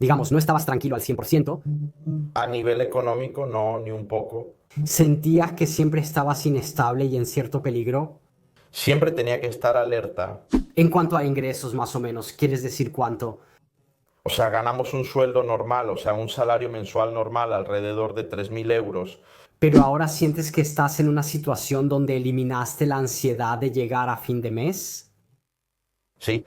Digamos, no estabas tranquilo al 100%. A nivel económico, no, ni un poco. Sentías que siempre estabas inestable y en cierto peligro. Siempre tenía que estar alerta. En cuanto a ingresos, más o menos, ¿quieres decir cuánto? O sea, ganamos un sueldo normal, o sea, un salario mensual normal alrededor de 3.000 euros. Pero ahora sientes que estás en una situación donde eliminaste la ansiedad de llegar a fin de mes. Sí.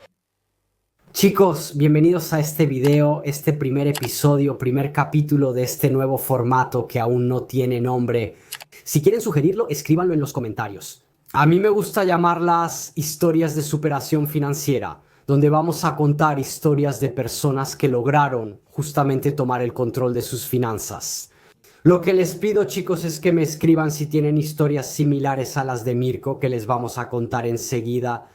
Chicos, bienvenidos a este video, este primer episodio, primer capítulo de este nuevo formato que aún no tiene nombre. Si quieren sugerirlo, escríbanlo en los comentarios. A mí me gusta llamarlas historias de superación financiera, donde vamos a contar historias de personas que lograron justamente tomar el control de sus finanzas. Lo que les pido, chicos, es que me escriban si tienen historias similares a las de Mirko, que les vamos a contar enseguida,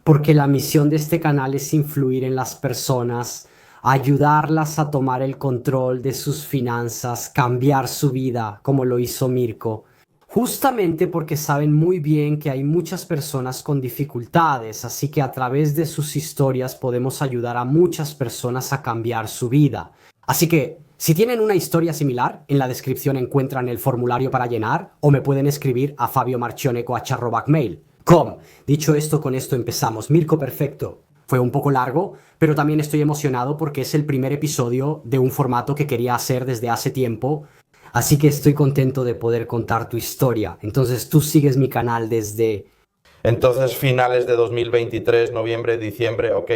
porque la misión de este canal es influir en las personas, ayudarlas a tomar el control de sus finanzas, cambiar su vida, como lo hizo Mirko. Justamente porque saben muy bien que hay muchas personas con dificultades, así que a través de sus historias podemos ayudar a muchas personas a cambiar su vida. Así que, si tienen una historia similar, en la descripción encuentran el formulario para llenar o me pueden escribir a fabiomarchioneco@gmail.com. Dicho esto, con esto empezamos. Mirko, perfecto. Fue un poco largo, pero también estoy emocionado porque es el primer episodio de un formato que quería hacer desde hace tiempo. Así que estoy contento de poder contar tu historia. Entonces tú sigues mi canal desde... Entonces, finales de 2023, noviembre, diciembre, ok.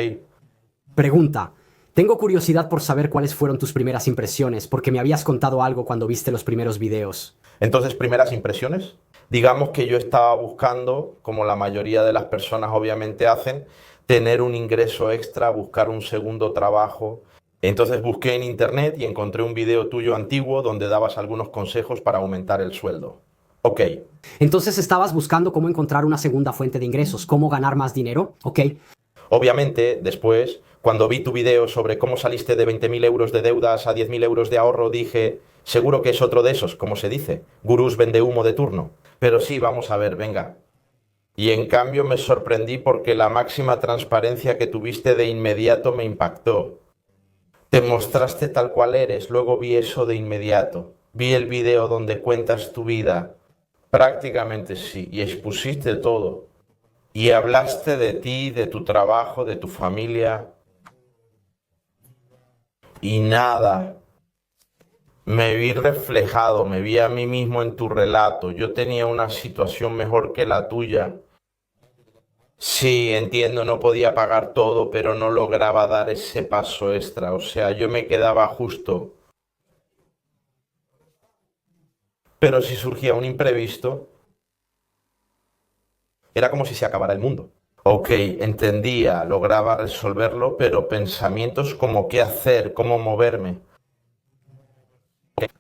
Pregunta. Tengo curiosidad por saber cuáles fueron tus primeras impresiones, porque me habías contado algo cuando viste los primeros videos. Entonces, primeras impresiones. Digamos que yo estaba buscando, como la mayoría de las personas obviamente hacen, tener un ingreso extra, buscar un segundo trabajo. Entonces busqué en internet y encontré un video tuyo antiguo donde dabas algunos consejos para aumentar el sueldo. Ok. Entonces estabas buscando cómo encontrar una segunda fuente de ingresos, cómo ganar más dinero, ¿ok? Obviamente, después, cuando vi tu video sobre cómo saliste de 20.000 euros de deudas a 10.000 euros de ahorro, dije, seguro que es otro de esos, como se dice, gurús vende humo de turno. Pero sí, vamos a ver, venga. Y en cambio me sorprendí porque la máxima transparencia que tuviste de inmediato me impactó. Te mostraste tal cual eres, luego vi eso de inmediato. Vi el video donde cuentas tu vida. Prácticamente sí, y expusiste todo. Y hablaste de ti, de tu trabajo, de tu familia. Y nada, me vi reflejado, me vi a mí mismo en tu relato. Yo tenía una situación mejor que la tuya. Sí, entiendo, no podía pagar todo, pero no lograba dar ese paso extra. O sea, yo me quedaba justo. Pero si surgía un imprevisto, era como si se acabara el mundo. Ok, entendía, lograba resolverlo, pero pensamientos como qué hacer, cómo moverme.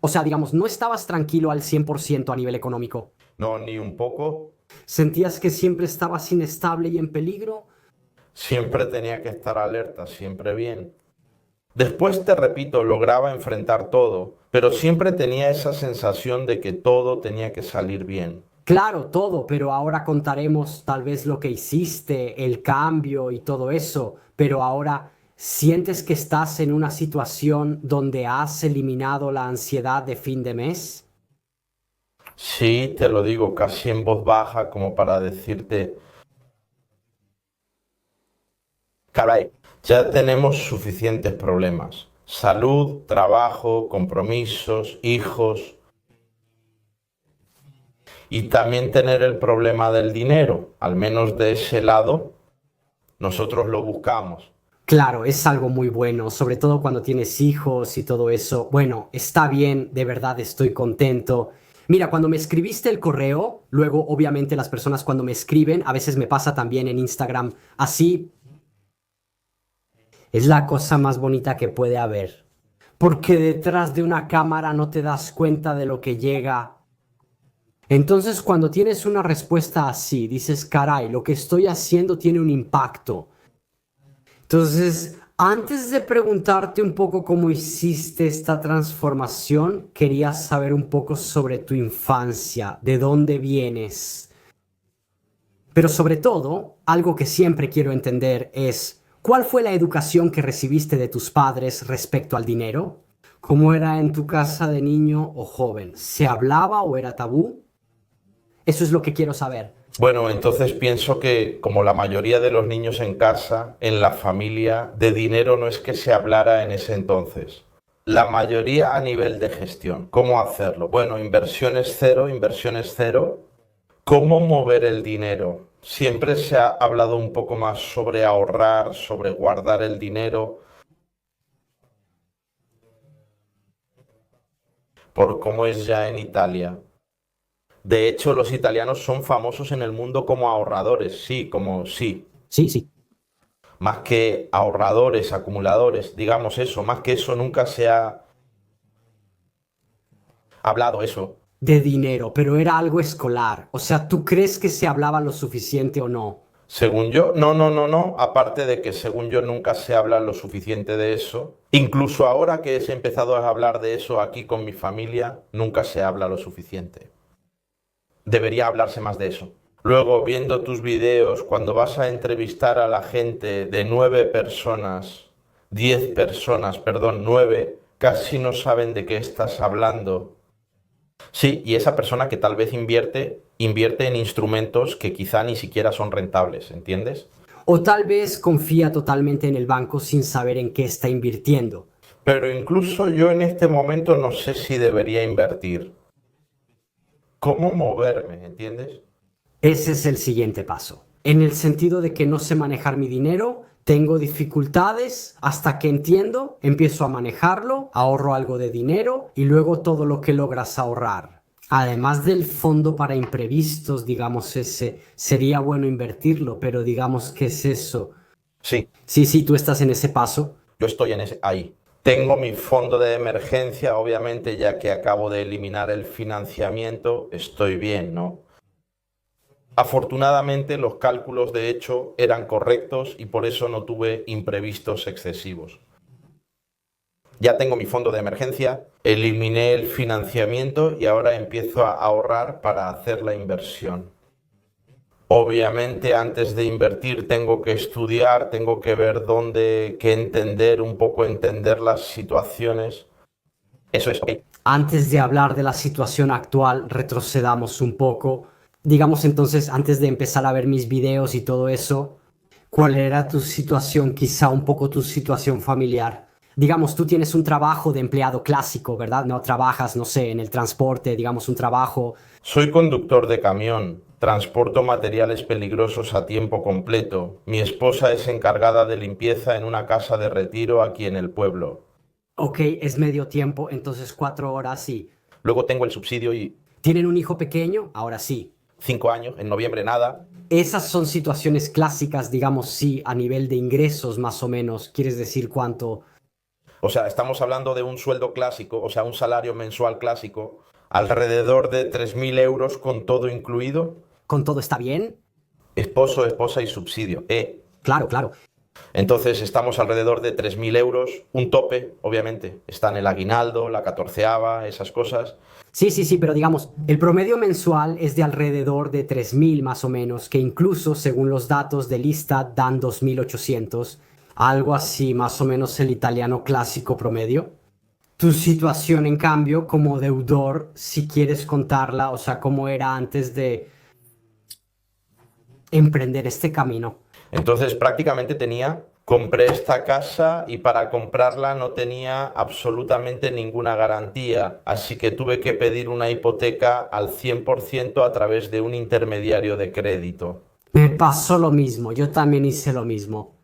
O sea, digamos, no estabas tranquilo al 100% a nivel económico. No, ni un poco. Sentías que siempre estabas inestable y en peligro. Siempre tenía que estar alerta, siempre bien. Después, te repito, lograba enfrentar todo, pero siempre tenía esa sensación de que todo tenía que salir bien. Claro, todo, pero ahora contaremos tal vez lo que hiciste, el cambio y todo eso, pero ahora sientes que estás en una situación donde has eliminado la ansiedad de fin de mes. Sí, te lo digo casi en voz baja como para decirte, caray, ya tenemos suficientes problemas. Salud, trabajo, compromisos, hijos y también tener el problema del dinero. Al menos de ese lado, nosotros lo buscamos. Claro, es algo muy bueno, sobre todo cuando tienes hijos y todo eso. Bueno, está bien, de verdad estoy contento. Mira, cuando me escribiste el correo, luego obviamente las personas cuando me escriben, a veces me pasa también en Instagram, así es la cosa más bonita que puede haber. Porque detrás de una cámara no te das cuenta de lo que llega. Entonces, cuando tienes una respuesta así, dices, caray, lo que estoy haciendo tiene un impacto. Entonces, antes de preguntarte un poco cómo hiciste esta transformación, quería saber un poco sobre tu infancia, de dónde vienes. Pero sobre todo, algo que siempre quiero entender es ¿Cuál fue la educación que recibiste de tus padres respecto al dinero? ¿Cómo era en tu casa de niño o joven? ¿Se hablaba o era tabú? Eso es lo que quiero saber. Bueno, entonces pienso que, como la mayoría de los niños en casa, en la familia, de dinero no es que se hablara en ese entonces. La mayoría a nivel de gestión. ¿Cómo hacerlo? Bueno, inversiones cero, inversiones cero. ¿Cómo mover el dinero? Siempre se ha hablado un poco más sobre ahorrar, sobre guardar el dinero, por cómo es ya en Italia. De hecho, los italianos son famosos en el mundo como ahorradores, sí, como sí. Sí, sí. Más que ahorradores, acumuladores, digamos eso, más que eso nunca se ha hablado eso. De dinero, pero era algo escolar. O sea, ¿tú crees que se hablaba lo suficiente o no? Según yo, no, aparte de que según yo nunca se habla lo suficiente de eso. Incluso ahora que he empezado a hablar de eso aquí con mi familia, nunca se habla lo suficiente. Debería hablarse más de eso. Luego, viendo tus videos, cuando vas a entrevistar a la gente de 9, casi no saben de qué estás hablando. Sí, y esa persona que tal vez invierte en instrumentos que quizá ni siquiera son rentables, ¿entiendes? O tal vez confía totalmente en el banco sin saber en qué está invirtiendo. Pero incluso yo en este momento no sé si debería invertir. ¿Cómo moverme, entiendes? Ese es el siguiente paso. En el sentido de que no sé manejar mi dinero, tengo dificultades hasta que entiendo, empiezo a manejarlo, ahorro algo de dinero y luego todo lo que logras ahorrar. Además del fondo para imprevistos, digamos, ese sería bueno invertirlo, pero digamos que es eso. Sí, Sí, sí, tú estás en ese paso. yo estoy ahí. Tengo mi fondo de emergencia, obviamente, ya que acabo de eliminar el financiamiento, estoy bien, ¿no? Afortunadamente los cálculos de hecho eran correctos y por eso no tuve imprevistos excesivos. Ya tengo mi fondo de emergencia, eliminé el financiamiento y ahora empiezo a ahorrar para hacer la inversión. Obviamente antes de invertir tengo que estudiar, tengo que ver dónde, qué entender, un poco entender las situaciones. Eso es, ok. Antes de hablar de la situación actual, retrocedamos un poco. Digamos entonces, antes de empezar a ver mis videos y todo eso, ¿cuál era tu situación, quizá un poco tu situación familiar? Digamos, tú tienes un trabajo de empleado clásico, ¿verdad? No trabajas, no sé, en el transporte, digamos, un trabajo. Soy conductor de camión, transporto materiales peligrosos a tiempo completo. Mi esposa es encargada de limpieza en una casa de retiro aquí en el pueblo. Ok, es medio tiempo, entonces 4 horas sí. Luego tengo el subsidio y ¿Tienen un hijo pequeño? Ahora sí. 5 años, en noviembre nada. Esas son situaciones clásicas, digamos, sí, a nivel de ingresos más o menos. ¿Quieres decir cuánto? O sea, estamos hablando de un sueldo clásico, o sea, un salario mensual clásico, alrededor de 3.000 euros con todo incluido. ¿Con todo está bien? Esposo, esposa y subsidio. Claro, claro. Entonces estamos alrededor de 3.000 euros, un tope, obviamente. Están el aguinaldo, la catorceava, esas cosas. Sí, sí, sí, pero digamos, el promedio mensual es de alrededor de 3.000 más o menos, que incluso según los datos de lista dan 2.800, algo así más o menos el italiano clásico promedio. Tu situación, en cambio, como deudor, si quieres contarla, o sea, cómo era antes de emprender este camino. Entonces prácticamente compré esta casa y para comprarla no tenía absolutamente ninguna garantía, así que tuve que pedir una hipoteca al 100% a través de un intermediario de crédito. Me pasó lo mismo, yo también hice lo mismo.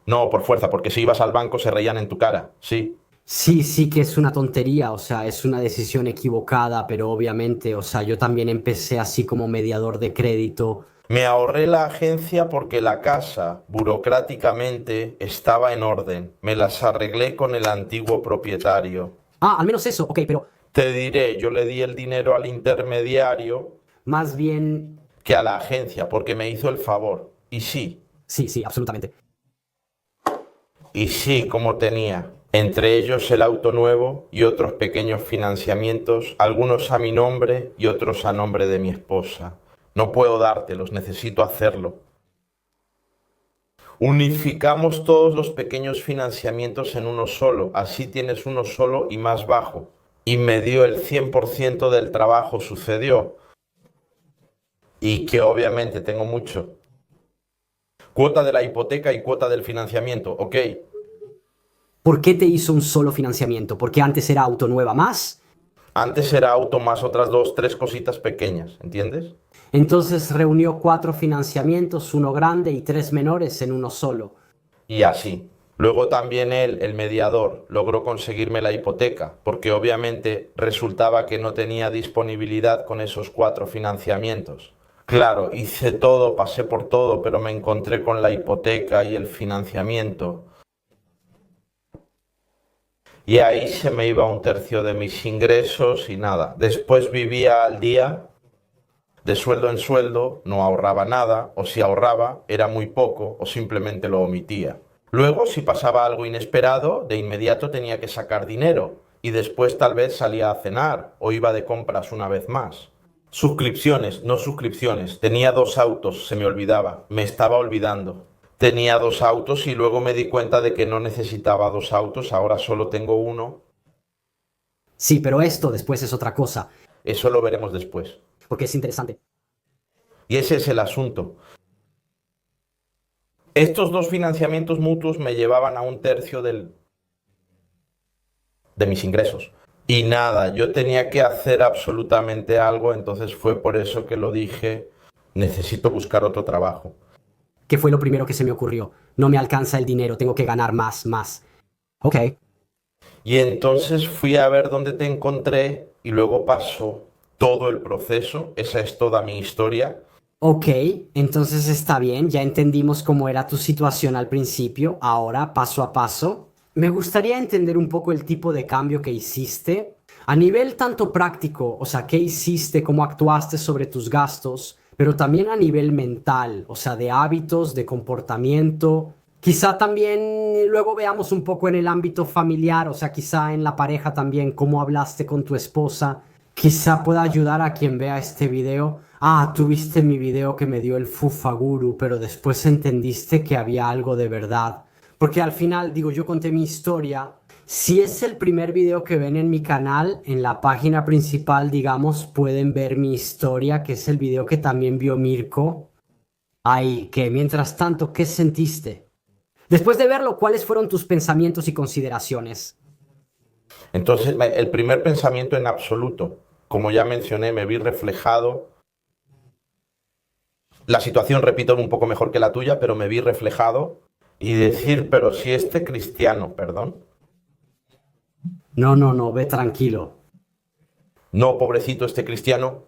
No, por fuerza, porque si ibas al banco se reían en tu cara, sí. Sí, sí que es una tontería, o sea, es una decisión equivocada, pero obviamente, o sea, yo también empecé así como mediador de crédito. Me ahorré la agencia porque la casa, burocráticamente, estaba en orden. Me las arreglé con el antiguo propietario. Ah, al menos eso, ok, pero Te diré, yo le di el dinero al intermediario más bien, que a la agencia, porque me hizo el favor. sí, sí, absolutamente. Y sí, como tenía. Entre ellos el auto nuevo y otros pequeños financiamientos, algunos a mi nombre y otros a nombre de mi esposa. No puedo dártelos, necesito hacerlo. Unificamos todos los pequeños financiamientos en uno solo, así tienes uno solo y más bajo. Y me dio el 100% del trabajo, sucedió. Y que obviamente tengo mucho. Cuota de la hipoteca y cuota del financiamiento, ok. ¿Por qué te hizo un solo financiamiento? ¿Porque antes era auto nueva más? Antes era auto más otras dos, tres cositas pequeñas, ¿entiendes? Entonces reunió 4 financiamientos, uno grande y 3 menores en uno solo. Y así. Luego también él, el mediador, logró conseguirme la hipoteca, porque obviamente resultaba que no tenía disponibilidad con esos 4 financiamientos. Claro, hice todo, pasé por todo, pero me encontré con la hipoteca y el financiamiento. Y ahí se me iba un tercio de mis ingresos y nada. Después vivía al día, de sueldo en sueldo, no ahorraba nada, o si ahorraba, era muy poco, o simplemente lo omitía. Luego, si pasaba algo inesperado, de inmediato tenía que sacar dinero, y después tal vez salía a cenar, o iba de compras una vez más. Suscripciones, no suscripciones. Tenía 2 autos, se me olvidaba, me estaba olvidando. Tenía 2 autos y luego me di cuenta de que no necesitaba 2 autos, ahora solo tengo uno. Sí, pero esto después es otra cosa, Eso lo veremos después. porque es interesante. Y ese es el asunto. Estos 2 financiamientos mutuos me llevaban a un tercio de mis ingresos. Y nada, yo tenía que hacer absolutamente algo, entonces fue por eso que lo dije, necesito buscar otro trabajo. ¿Qué fue lo primero que se me ocurrió? No me alcanza el dinero, tengo que ganar más, más. Ok. Y entonces fui a ver dónde te encontré y luego pasó todo el proceso, esa es toda mi historia. Ok, entonces está bien, ya entendimos cómo era tu situación al principio, ahora paso a paso. Me gustaría entender un poco el tipo de cambio que hiciste. A nivel tanto práctico, o sea, qué hiciste, cómo actuaste sobre tus gastos, pero también a nivel mental, o sea, de hábitos, de comportamiento. Quizá también luego veamos un poco en el ámbito familiar, o sea, quizá en la pareja también, cómo hablaste con tu esposa. Quizá pueda ayudar a quien vea este video. Ah, tú viste mi video que me dio el Fufaguru, pero después entendiste que había algo de verdad. Porque al final, digo, yo conté mi historia. Si es el primer video que ven en mi canal, en la página principal, digamos, pueden ver mi historia, que es el video que también vio Mirko. Ay, que mientras tanto, ¿qué sentiste? Después de verlo, ¿cuáles fueron tus pensamientos y consideraciones? Entonces, el primer pensamiento en absoluto, como ya mencioné, me vi reflejado. La situación, repito, un poco mejor que la tuya, pero me vi reflejado y decir, pero si este cristiano, perdón, No, no, no, ve tranquilo. no, pobrecito este cristiano,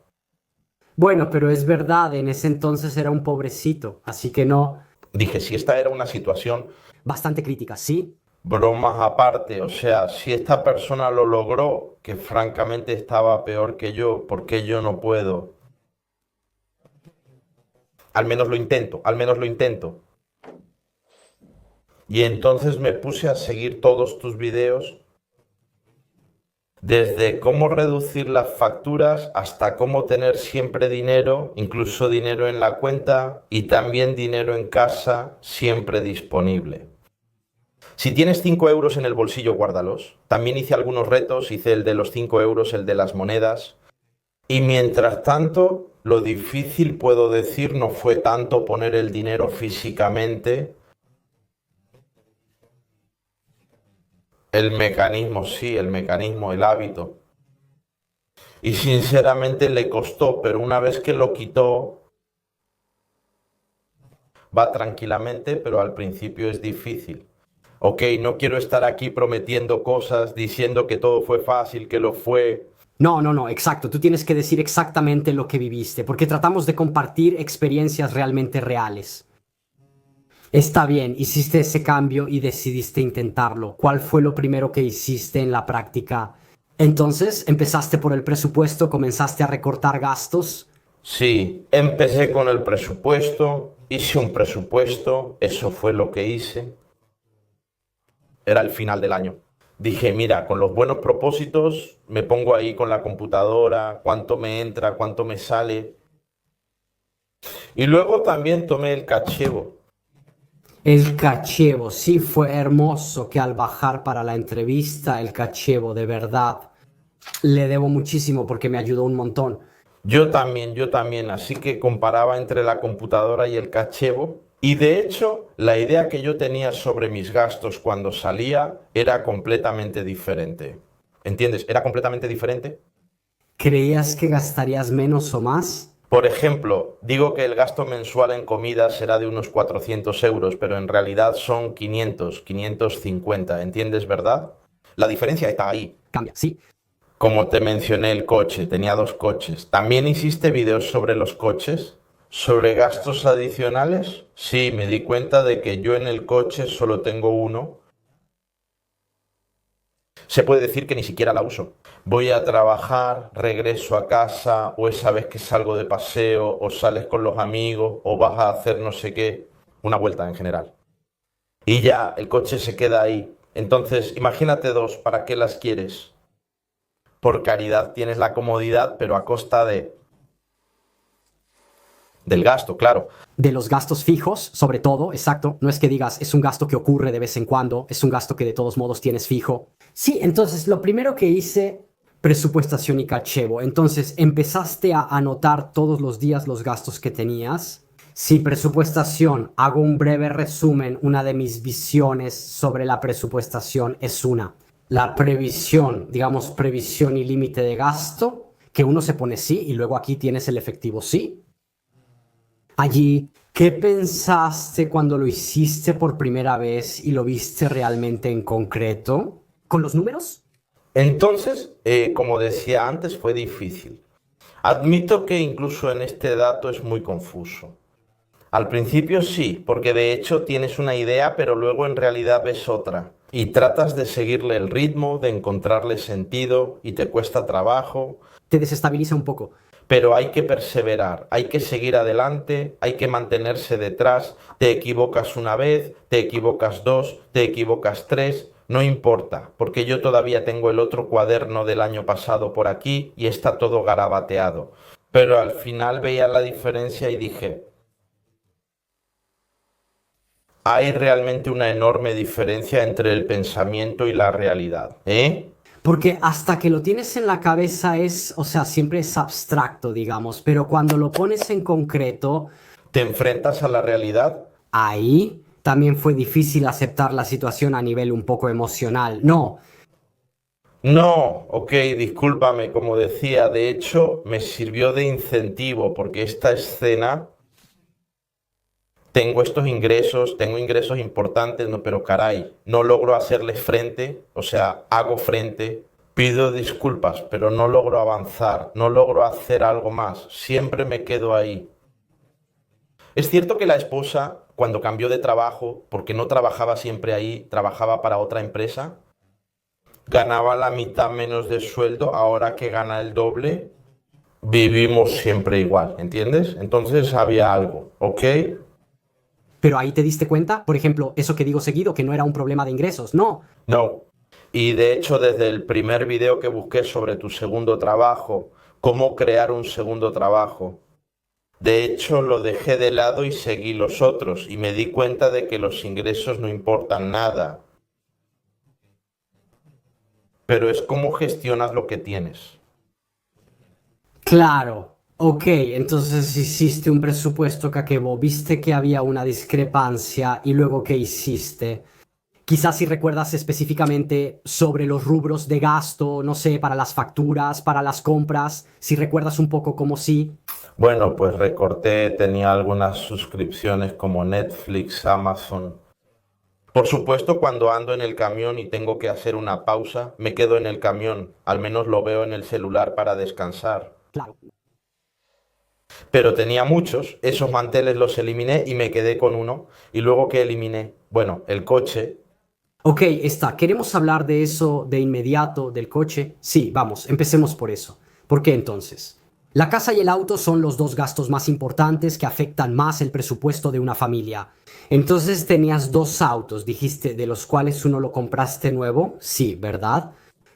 Bueno, pero es verdad, en ese entonces era un pobrecito, así que no. dije, si esta era una situación, Bastante crítica, ¿sí? bromas aparte, o sea, si esta persona lo logró, que francamente estaba peor que yo, ¿por qué yo no puedo? Al menos lo intento, al menos lo intento. Y entonces me puse a seguir todos tus videos, desde cómo reducir las facturas hasta cómo tener siempre dinero, incluso dinero en la cuenta y también dinero en casa, siempre disponible. Si tienes 5 euros en el bolsillo, guárdalos. También hice algunos retos, hice el de los 5 euros, el de las monedas. Y mientras tanto, lo difícil, puedo decir, no fue tanto poner el dinero físicamente. El mecanismo, sí, el mecanismo, el hábito. Y sinceramente le costó, pero una vez que lo quitó, va tranquilamente, pero al principio es difícil. Ok, no quiero estar aquí prometiendo cosas, diciendo que todo fue fácil, que lo fue. No, no, no, exacto. Tú tienes que decir exactamente lo que viviste, porque tratamos de compartir experiencias realmente reales. Está bien, hiciste ese cambio y decidiste intentarlo. ¿Cuál fue lo primero que hiciste en la práctica? Entonces, empezaste por el presupuesto, comenzaste a recortar gastos. Sí, empecé con el presupuesto, hice un presupuesto, eso fue lo que hice. Era el final del año. Dije, mira, con los buenos propósitos me pongo ahí con la computadora, cuánto me entra, cuánto me sale. Y luego también tomé el cachebo. El cachebo, sí fue hermoso que al bajar para la entrevista, el cachebo, de verdad, le debo muchísimo porque me ayudó un montón. Yo también, así que comparaba entre la computadora y el cachebo. Y de hecho, la idea que yo tenía sobre mis gastos cuando salía era completamente diferente. ¿Entiendes? Era completamente diferente. ¿Creías que gastarías menos o más? Por ejemplo, digo que el gasto mensual en comida será de unos 400 euros, pero en realidad son 500, 550, ¿entiendes, verdad? La diferencia está ahí. Cambia, sí. Como te mencioné, el coche, tenía dos coches. ¿También hiciste videos sobre los coches? ¿Sobre gastos adicionales? Sí, me di cuenta de que yo en el coche solo tengo uno. Se puede decir que ni siquiera la uso. Voy a trabajar, regreso a casa, o esa vez que salgo de paseo, o sales con los amigos, o vas a hacer no sé qué, una vuelta en general. Y ya, el coche se queda ahí. Entonces, imagínate dos, ¿para qué las quieres? Por caridad tienes la comodidad, pero a costa del gasto, claro. De los gastos fijos, sobre todo, exacto. No es que digas, es un gasto que ocurre de vez en cuando, es un gasto que de todos modos tienes fijo. Sí, entonces lo primero que hice, presupuestación y cachebo. Entonces empezaste a anotar todos los días los gastos que tenías. Sí, presupuestación, hago un breve resumen. Una de mis visiones sobre la presupuestación es una. La previsión, digamos, previsión y límite de gasto, que uno se pone sí y luego aquí tienes el efectivo sí. Allí, ¿qué pensaste cuando lo hiciste por primera vez y lo viste realmente en concreto? ¿Con los números? Entonces, como decía antes, fue difícil. Admito que incluso en este dato es muy confuso. Al principio sí, porque de hecho tienes una idea, pero luego en realidad ves otra. Y tratas de seguirle el ritmo, de encontrarle sentido, y te cuesta trabajo. Te desestabiliza un poco. Pero hay que perseverar, hay que seguir adelante, hay que mantenerse detrás. Te equivocas una vez, te equivocas dos, te equivocas tres, no importa, porque yo todavía tengo el otro cuaderno del año pasado por aquí y está todo garabateado. Pero al final veía la diferencia y dije, hay realmente una enorme diferencia entre el pensamiento y la realidad, ¿eh? Porque hasta que lo tienes en la cabeza es, o sea, siempre es abstracto, digamos, pero cuando lo pones en concreto, Te enfrentas a la realidad. ahí también fue difícil aceptar la situación a nivel un poco emocional. No, No, ok, discúlpame, como decía, de hecho me sirvió de incentivo porque esta escena tengo ingresos importantes, no, pero caray, no logro hacerles frente, o sea, hago frente, pido disculpas, pero no logro avanzar, no logro hacer algo más, siempre me quedo ahí. Es cierto que la esposa, cuando cambió de trabajo, porque no trabajaba siempre ahí, trabajaba para otra empresa, ganaba la mitad menos de sueldo, ahora que gana el doble, vivimos siempre igual, ¿entiendes? Entonces había algo, ¿ok? pero ahí te diste cuenta, por ejemplo, eso que digo seguido, que no era un problema de ingresos. No, No. Y de hecho, desde el primer video que busqué sobre tu segundo trabajo, cómo crear un segundo trabajo, de hecho lo dejé de lado y seguí los otros y me di cuenta de que los ingresos no importan nada, pero es cómo gestionas lo que tienes. claro, ok, entonces hiciste un presupuesto Kakebo, viste que había una discrepancia y luego ¿qué hiciste? Quizás si recuerdas específicamente sobre los rubros de gasto, no sé, para las facturas, para las compras, si recuerdas un poco como sí. Bueno, pues recorté, tenía algunas suscripciones como Netflix, Amazon. Por supuesto, cuando ando en el camión y tengo que hacer una pausa, me quedo en el camión, al menos lo veo en el celular para descansar. Claro. Pero tenía muchos, esos manteles los eliminé y me quedé con uno. Y luego que eliminé, bueno, el coche. Ok, está. ¿Queremos hablar de eso de inmediato, del coche? Sí, vamos, empecemos por eso. ¿Por qué entonces? La casa y el auto son los dos gastos más importantes que afectan más el presupuesto de una familia. Entonces tenías dos autos, dijiste, de los cuales uno lo compraste nuevo. Sí, ¿verdad?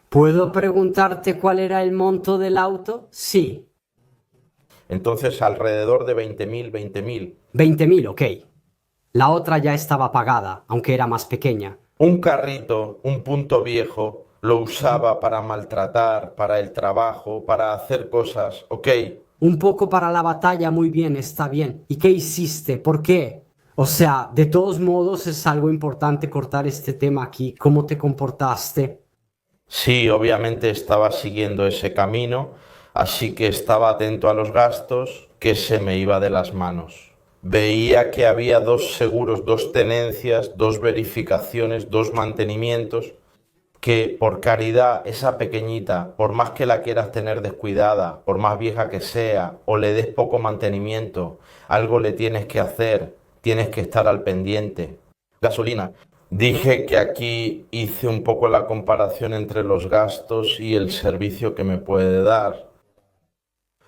¿Puedo preguntarte cuál era el monto del auto? Sí. Entonces alrededor de 20.000, 20.000. 20.000, ok. La otra ya estaba pagada, aunque era más pequeña. Un carrito, un punto viejo, lo usaba para maltratar, para el trabajo, para hacer cosas, ¿ok? Un poco para la batalla, muy bien, está bien. ¿Y qué hiciste? ¿Por qué? O sea, de todos modos es algo importante cortar este tema aquí. ¿Cómo te comportaste? Sí, obviamente estaba siguiendo ese camino, así que estaba atento a los gastos, que se me iba de las manos. Veía que había dos seguros, dos tenencias, dos verificaciones, dos mantenimientos, que por caridad esa pequeñita, por más que la quieras tener descuidada, por más vieja que sea, o le des poco mantenimiento, algo le tienes que hacer, tienes que estar al pendiente. Gasolina. Dije que aquí hice un poco la comparación entre los gastos y el servicio que me puede dar.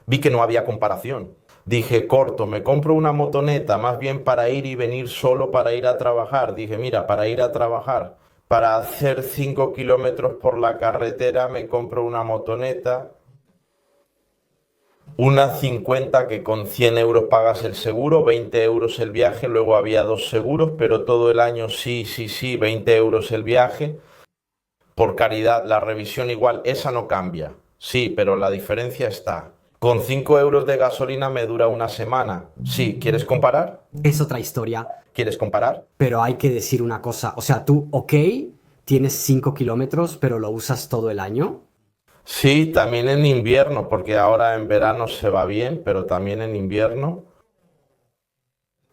Vi que no había comparación. Dije, corto, me compro una motoneta más bien para ir y venir solo para ir a trabajar. Dije, mira, para ir a trabajar, para hacer 5 kilómetros por la carretera, me compro una motoneta, una 50 que con 100 euros pagas el seguro, 20 euros el viaje, luego había dos seguros, pero todo el año sí, sí, sí, 20 euros el viaje. Por caridad, la revisión igual, esa no cambia. Sí, pero la diferencia está. Con 5 euros de gasolina me dura una semana. Sí, ¿quieres comparar? Es otra historia, ¿Quieres comparar? pero hay que decir una cosa. O sea, tú, ok, tienes 5 kilómetros, pero lo usas todo el año. Sí, también en invierno, porque ahora en verano se va bien, pero también en invierno.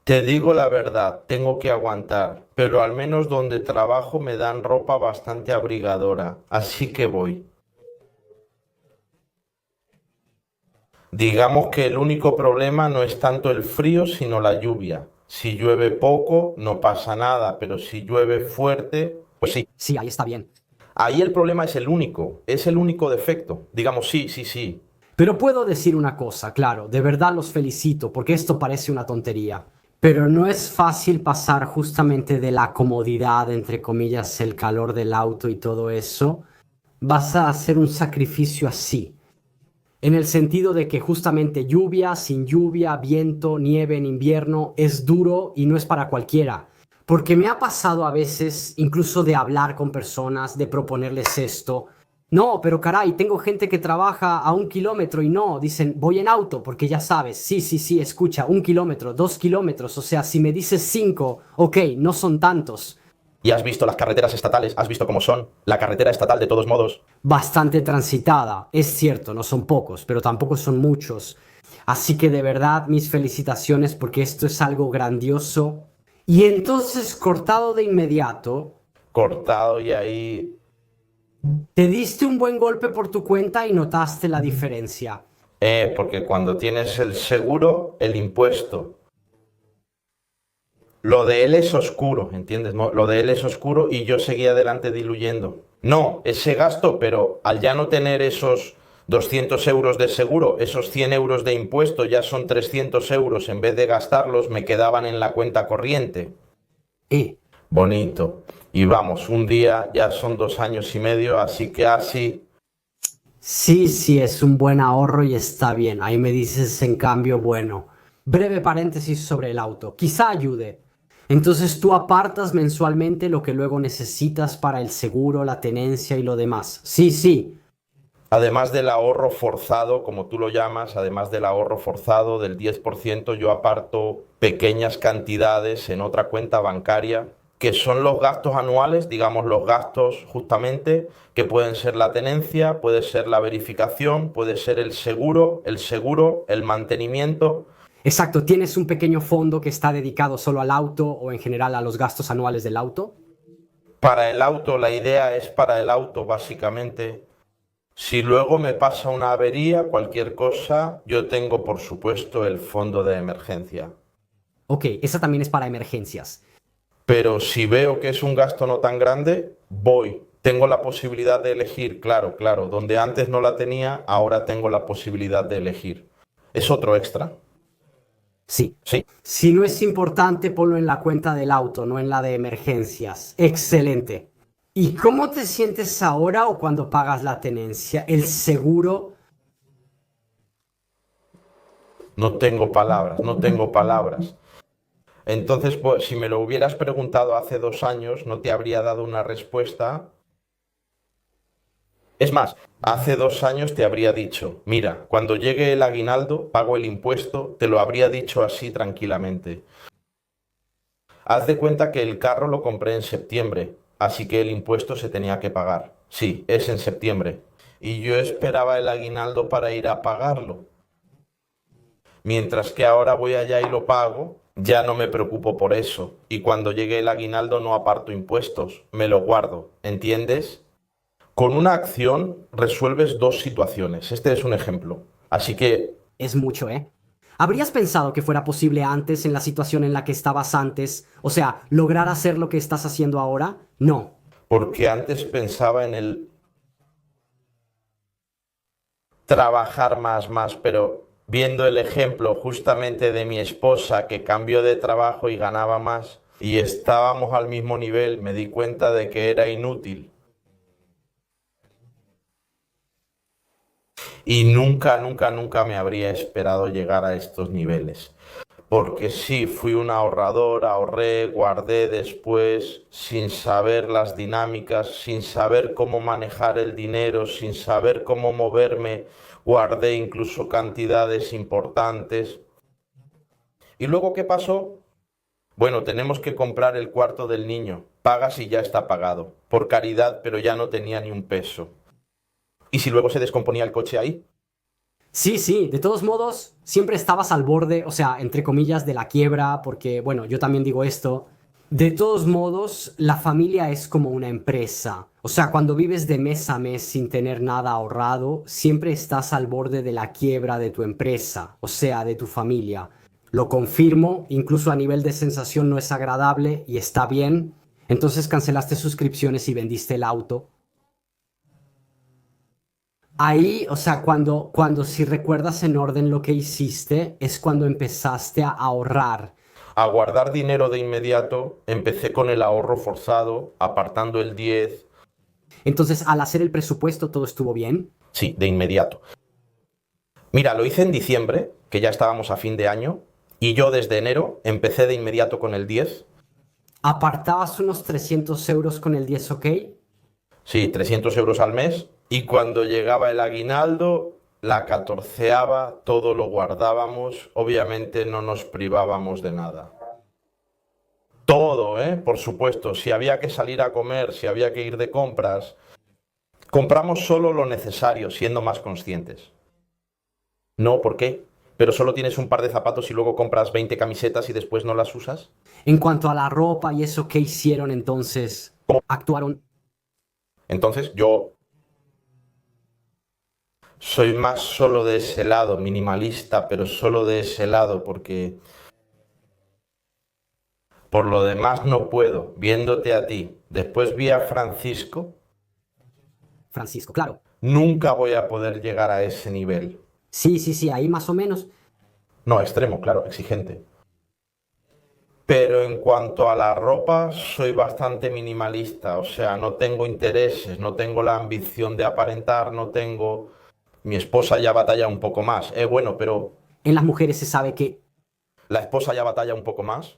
Te digo la verdad, tengo que aguantar, pero al menos donde trabajo me dan ropa bastante abrigadora, así que voy. Digamos que el único problema no es tanto el frío, sino la lluvia. Si llueve poco, no pasa nada, pero si llueve fuerte, pues sí. Sí, ahí está bien. Ahí el problema es el único defecto. Digamos, sí, sí, sí. Pero puedo decir una cosa, claro, de verdad los felicito, porque esto parece una tontería. Pero no es fácil pasar justamente de la comodidad, entre comillas, el calor del auto y todo eso. Vas a hacer un sacrificio así. En el sentido de que justamente lluvia, sin lluvia, viento, nieve en invierno es duro y no es para cualquiera. Porque me ha pasado a veces incluso de hablar con personas, de proponerles esto. No, pero caray, tengo gente que trabaja a 1 kilómetro y no, dicen, voy en auto, porque ya sabes, sí, sí, sí, escucha, 1 kilómetro, 2 kilómetros, o sea, si me dices 5, ok, no son tantos. Y has visto las carreteras estatales, has visto cómo son. La carretera estatal de todos modos. Bastante transitada. Es cierto, no son pocos, pero tampoco son muchos. Así que de verdad mis felicitaciones porque esto es algo grandioso. Y entonces, cortado de inmediato, Cortado y ahí. te diste un buen golpe por tu cuenta y notaste la diferencia. Porque cuando tienes el seguro, el impuesto. Lo de él es oscuro, ¿entiendes? No, lo de él es oscuro y yo seguía adelante diluyendo. No, ese gasto, pero al ya no tener esos 200 euros de seguro, esos 100 euros de impuesto ya son 300 euros, en vez de gastarlos me quedaban en la cuenta corriente. Eh, Bonito. Y vamos, un día ya son 2 años y medio, así que así. sí, sí, es un buen ahorro y está bien. Ahí me dices en cambio, bueno, breve paréntesis sobre el auto. Quizá ayude. Entonces tú apartas mensualmente lo que luego necesitas para el seguro, la tenencia y lo demás. Sí, sí. Además del ahorro forzado, como tú lo llamas, además del ahorro forzado del 10%, yo aparto pequeñas cantidades en otra cuenta bancaria, que son los gastos anuales, digamos los gastos justamente, que pueden ser la tenencia, puede ser la verificación, puede ser el mantenimiento. Exacto, ¿tienes un pequeño fondo que está dedicado solo al auto o en general a los gastos anuales del auto? Para el auto, la idea es para el auto, básicamente. Si luego me pasa una avería, cualquier cosa, yo tengo, por supuesto, el fondo de emergencia. Ok, esa también es para emergencias. Pero si veo que es un gasto no tan grande, voy. Tengo la posibilidad de elegir, claro, claro. Donde antes no la tenía, ahora tengo la posibilidad de elegir. Es otro extra. Sí. Sí. Si no es importante, ponlo en la cuenta del auto, no en la de emergencias. Excelente. ¿Y cómo te sientes ahora o cuando pagas la tenencia? El seguro. No tengo palabras, no tengo palabras. Entonces, pues si me lo hubieras preguntado hace 2 años, no te habría dado una respuesta. Es más, hace 2 años te habría dicho, mira, cuando llegue el aguinaldo, pago el impuesto, te lo habría dicho así tranquilamente. Haz de cuenta que el carro lo compré en septiembre, así que el impuesto se tenía que pagar. Sí, es en septiembre. Y yo esperaba el aguinaldo para ir a pagarlo. Mientras que ahora voy allá y lo pago, ya no me preocupo por eso. Y cuando llegue el aguinaldo no aparto impuestos, me lo guardo. ¿Entiendes? Con una acción resuelves dos situaciones. Este es un ejemplo. Así que, Es mucho, ¿eh? ¿Habrías pensado que fuera posible antes en la situación en la que estabas antes? O sea, lograr hacer lo que estás haciendo ahora? No. porque antes pensaba en el trabajar más, pero viendo el ejemplo justamente de mi esposa que cambió de trabajo y ganaba más y estábamos al mismo nivel, me di cuenta de que era inútil. Y nunca me habría esperado llegar a estos niveles. Porque sí, fui un ahorrador, ahorré, guardé después, sin saber las dinámicas, sin saber cómo manejar el dinero, sin saber cómo moverme, guardé incluso cantidades importantes. ¿Y luego qué pasó? Bueno, tenemos que comprar el cuarto del niño. Pagas y ya está pagado. Por caridad, pero ya no tenía ni un peso. ¿Y si luego se descomponía el coche ahí? Sí, sí, de todos modos, siempre estabas al borde, o sea, entre comillas, de la quiebra, porque, bueno, yo también digo esto. De todos modos, la familia es como una empresa. O sea, cuando vives de mes a mes sin tener nada ahorrado, siempre estás al borde de la quiebra de tu empresa, o sea, de tu familia. Lo confirmo, incluso a nivel de sensación no es agradable y está bien. Entonces cancelaste suscripciones y vendiste el auto. Ahí, o sea, cuando si recuerdas en orden lo que hiciste, es cuando empezaste a ahorrar. A guardar dinero de inmediato, empecé con el ahorro forzado, apartando el 10. Entonces, al hacer el presupuesto, todo estuvo bien. Sí, de inmediato. Mira, lo hice en diciembre, que ya estábamos a fin de año, y yo desde enero empecé de inmediato con el 10. Apartabas unos 300 euros con el 10, ¿ok? Sí, 300 euros al mes, y cuando llegaba el aguinaldo, la catorceava, todo lo guardábamos, obviamente no nos privábamos de nada. Todo, ¿eh? Por supuesto, si había que salir a comer, si había que ir de compras, compramos solo lo necesario, siendo más conscientes. No, ¿por qué? Pero solo tienes un par de zapatos y luego compras 20 camisetas y después no las usas. En cuanto a la ropa y eso, ¿qué hicieron entonces? ¿Cómo? Actuaron. Entonces yo soy más solo de ese lado, minimalista, pero solo de ese lado, porque por lo demás no puedo, viéndote a ti. Después vi a Francisco, Francisco, claro. nunca voy a poder llegar a ese nivel. Sí, sí, sí, ahí más o menos. No, extremo, claro, exigente. Pero en cuanto a la ropa, soy bastante minimalista, o sea, no tengo intereses, no tengo la ambición de aparentar, no tengo... Mi esposa ya batalla un poco más. Bueno, pero En las mujeres se sabe que la esposa ya batalla un poco más.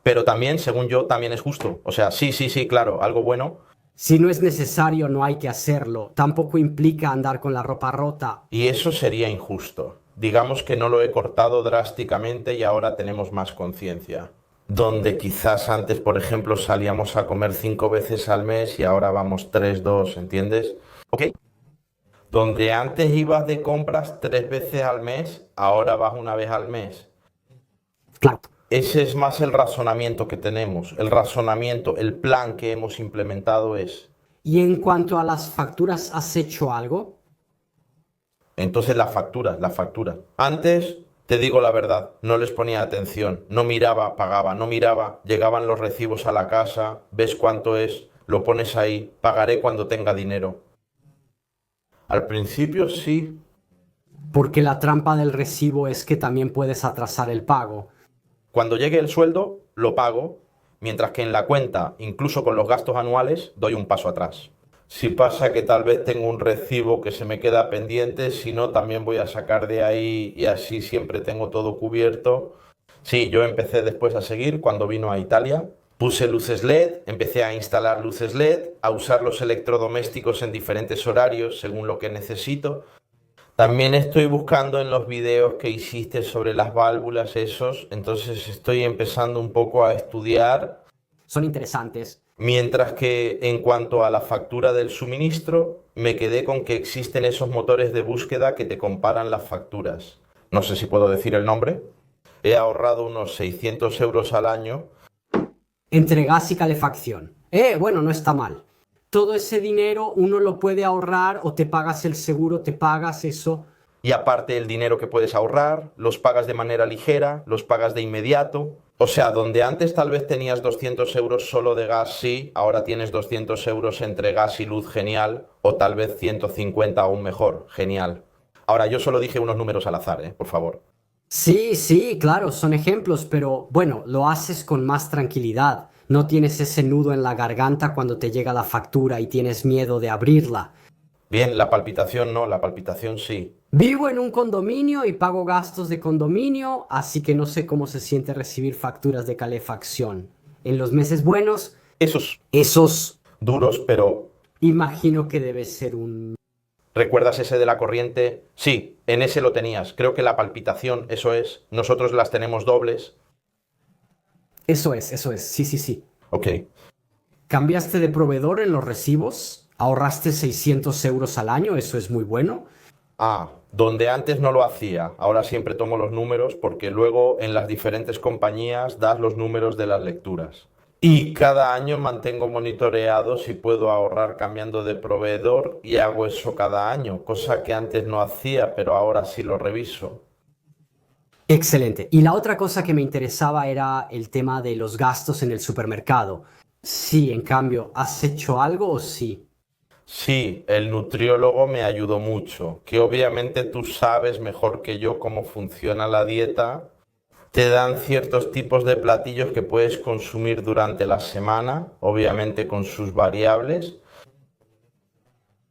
Pero también, según yo, también es justo. O sea, sí, claro, algo bueno. si no es necesario, no hay que hacerlo. Tampoco implica andar con la ropa rota. Y eso sería injusto. Digamos que no lo he cortado drásticamente y ahora tenemos más conciencia. Donde quizás antes, por ejemplo, salíamos a comer 5 veces al mes y ahora vamos 3, 2, ¿entiendes? ¿Ok? Donde antes ibas de compras 3 veces al mes, ahora vas una vez al mes. Claro. Ese es más el razonamiento que tenemos. El razonamiento, el plan que hemos implementado es. Y en cuanto a las facturas, ¿has hecho algo? Entonces la factura. Antes, te digo la verdad, no les ponía atención, no miraba, pagaba, no miraba, llegaban los recibos a la casa, ves cuánto es, lo pones ahí, pagaré cuando tenga dinero. Al principio sí, Porque la trampa del recibo es que también puedes atrasar el pago. cuando llegue el sueldo, lo pago, mientras que en la cuenta, incluso con los gastos anuales, doy un paso atrás. Si pasa que tal vez tengo un recibo que se me queda pendiente, si no, también voy a sacar de ahí y así siempre tengo todo cubierto. Sí, yo empecé después a seguir cuando vino a Italia. Puse luces LED, empecé a instalar luces LED, a usar los electrodomésticos en diferentes horarios según lo que necesito. También estoy buscando en los videos que hiciste sobre las válvulas esos, entonces estoy empezando un poco a estudiar. Son interesantes. Mientras que en cuanto a la factura del suministro, me quedé con que existen esos motores de búsqueda que te comparan las facturas. No sé si puedo decir el nombre. He ahorrado unos 600 euros al año. Entre gas y calefacción. Bueno, no está mal. Todo ese dinero uno lo puede ahorrar o te pagas el seguro, te pagas eso. Y aparte el dinero que puedes ahorrar, los pagas de manera ligera, los pagas de inmediato. O sea, donde antes tal vez tenías 200 euros solo de gas, sí, ahora tienes 200 euros entre gas y luz, genial, o tal vez 150 aún mejor, genial. Ahora, yo solo dije unos números al azar, por favor. Sí, sí, claro, son ejemplos, pero bueno, lo haces con más tranquilidad. No tienes ese nudo en la garganta cuando te llega la factura y tienes miedo de abrirla. Bien, la palpitación no, la palpitación sí. Vivo en un condominio y pago gastos de condominio, así que no sé cómo se siente recibir facturas de calefacción. En los meses buenos, Esos esos duros, pero imagino que debe ser un... ¿recuerdas ese de la corriente? Sí, en ese lo tenías. Creo que la palpitación, eso es. Nosotros las tenemos dobles. Eso es, sí, sí, sí. Ok. ¿Cambiaste de proveedor en los recibos? ¿Ahorraste 600 euros al año? Eso es muy bueno. Ah, donde antes no lo hacía, ahora siempre tomo los números porque luego en las diferentes compañías das los números de las lecturas. Y cada año mantengo monitoreado si puedo ahorrar cambiando de proveedor y hago eso cada año, cosa que antes no hacía, pero ahora sí lo reviso. Excelente. Y la otra cosa que me interesaba era el tema de los gastos en el supermercado. Sí, en cambio, ¿has hecho algo o sí? Sí, el nutriólogo me ayudó mucho, que obviamente tú sabes mejor que yo cómo funciona la dieta. Te dan ciertos tipos de platillos que puedes consumir durante la semana, obviamente con sus variables.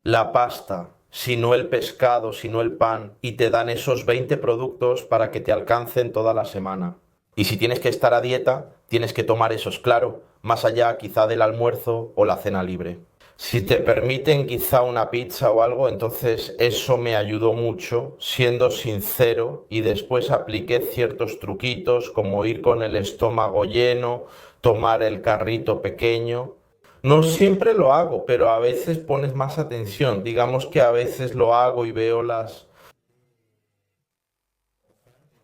La pasta, si no el pescado, si no el pan, y te dan esos 20 productos para que te alcancen toda la semana. Y si tienes que estar a dieta, tienes que tomar esos, claro, más allá quizá del almuerzo o la cena libre. Si te permiten quizá una pizza o algo, entonces eso me ayudó mucho, siendo sincero, y después apliqué ciertos truquitos como ir con el estómago lleno, tomar el carrito pequeño. No siempre lo hago, pero a veces pones más atención. Digamos que a veces lo hago y veo las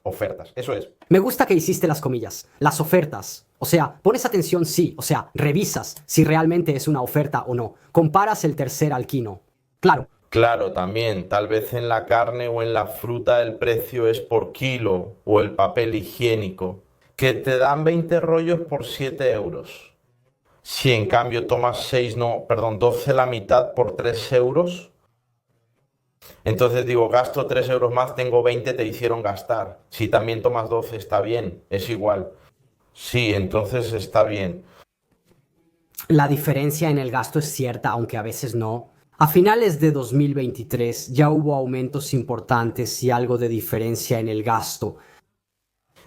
ofertas. Eso es. Me gusta que hiciste las comillas, las ofertas. O sea, pones atención, sí. O sea, revisas si realmente es una oferta o no. Comparas el tercer alquino. Claro. Claro, también, tal vez en la carne o en la fruta el precio es por kilo o el papel higiénico, que te dan 20 rollos por 7 euros. Si en cambio tomas 6, no, perdón, 12 la mitad por 3 euros, entonces digo, gasto 3 euros más, tengo 20, te hicieron gastar. Si también tomas 12 está bien, es igual. Sí, entonces está bien. La diferencia en el gasto es cierta, aunque a veces no. A finales de 2023 ya hubo aumentos importantes y algo de diferencia en el gasto.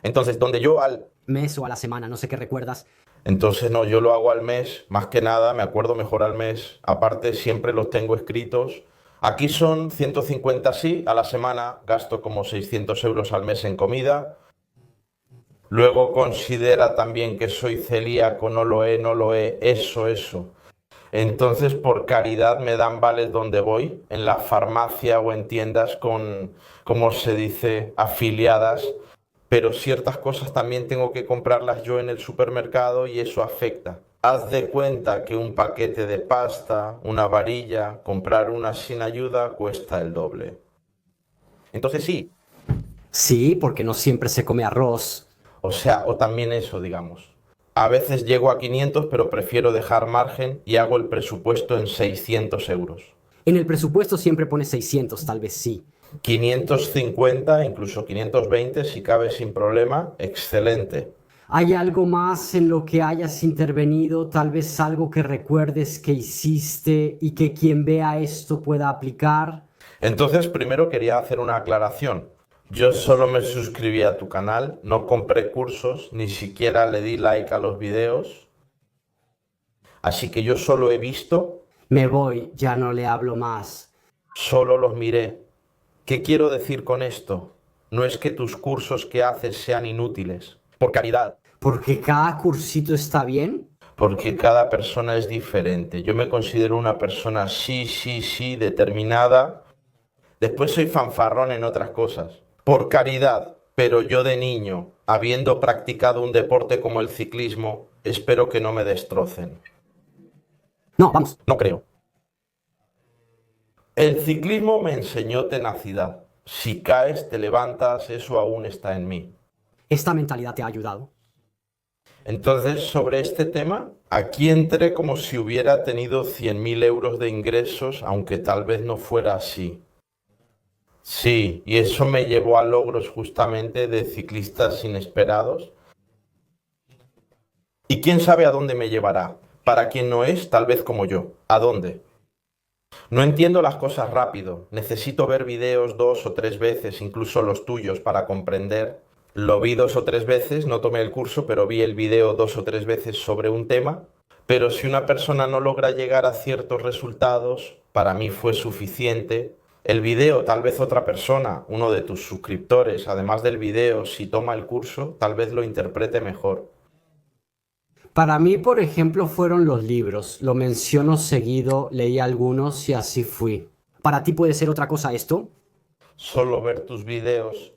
Entonces, donde yo al Mes o a la semana, no sé qué recuerdas. Entonces, no, yo lo hago al mes, más que nada, me acuerdo mejor al mes. Aparte, siempre los tengo escritos. Aquí son 150 sí, a la semana gasto como 600 euros al mes en comida. Luego considera también que soy celíaco, no lo he, eso. Entonces, por caridad me dan vales donde voy, en la farmacia o en tiendas con, como se dice, afiliadas, pero ciertas cosas también tengo que comprarlas yo en el supermercado y eso afecta. Haz de cuenta que un paquete de pasta, una varilla, comprar una sin ayuda cuesta el doble. Entonces sí, Sí, porque no siempre se come arroz. o sea, o también eso, digamos. A veces llego a 500, pero prefiero dejar margen y hago el presupuesto en 600 euros. En el presupuesto siempre pones 600, tal vez sí. 550, incluso 520, si cabe sin problema, excelente. ¿Hay algo más en lo que hayas intervenido? Tal vez algo que recuerdes que hiciste y que quien vea esto pueda aplicar. Entonces, primero quería hacer una aclaración. Yo solo me suscribí a tu canal, no compré cursos, ni siquiera le di like a los videos, así que yo solo he visto, Me voy, ya no le hablo más. solo los miré. ¿Qué quiero decir con esto? No es que tus cursos que haces sean inútiles, por caridad, ¿Porque cada cursito está bien? porque cada persona es diferente. Yo me considero una persona sí, determinada. Después soy fanfarrón en otras cosas, por caridad, pero yo de niño, habiendo practicado un deporte como el ciclismo, espero que no me destrocen. No, vamos. No creo. El ciclismo me enseñó tenacidad. Si caes, te levantas, eso aún está en mí. ¿Esta mentalidad te ha ayudado? Entonces, sobre este tema, aquí entré como si hubiera tenido 100.000 euros de ingresos, aunque tal vez no fuera así. Sí, y eso me llevó a logros justamente de ciclistas inesperados. Y quién sabe a dónde me llevará. Para quien no es, tal vez como yo. ¿A dónde? No entiendo las cosas rápido. Necesito ver videos 2 o 3 veces, incluso los tuyos, para comprender. Lo vi 2 o 3 veces, no tomé el curso, pero vi el video 2 o 3 veces sobre un tema. Pero si una persona no logra llegar a ciertos resultados, para mí fue suficiente. El video, tal vez otra persona, uno de tus suscriptores, además del video, si toma el curso, tal vez lo interprete mejor. Para mí, por ejemplo, fueron los libros. Lo menciono seguido, leí algunos y así fui. ¿Para ti puede ser otra cosa esto? Solo ver tus videos.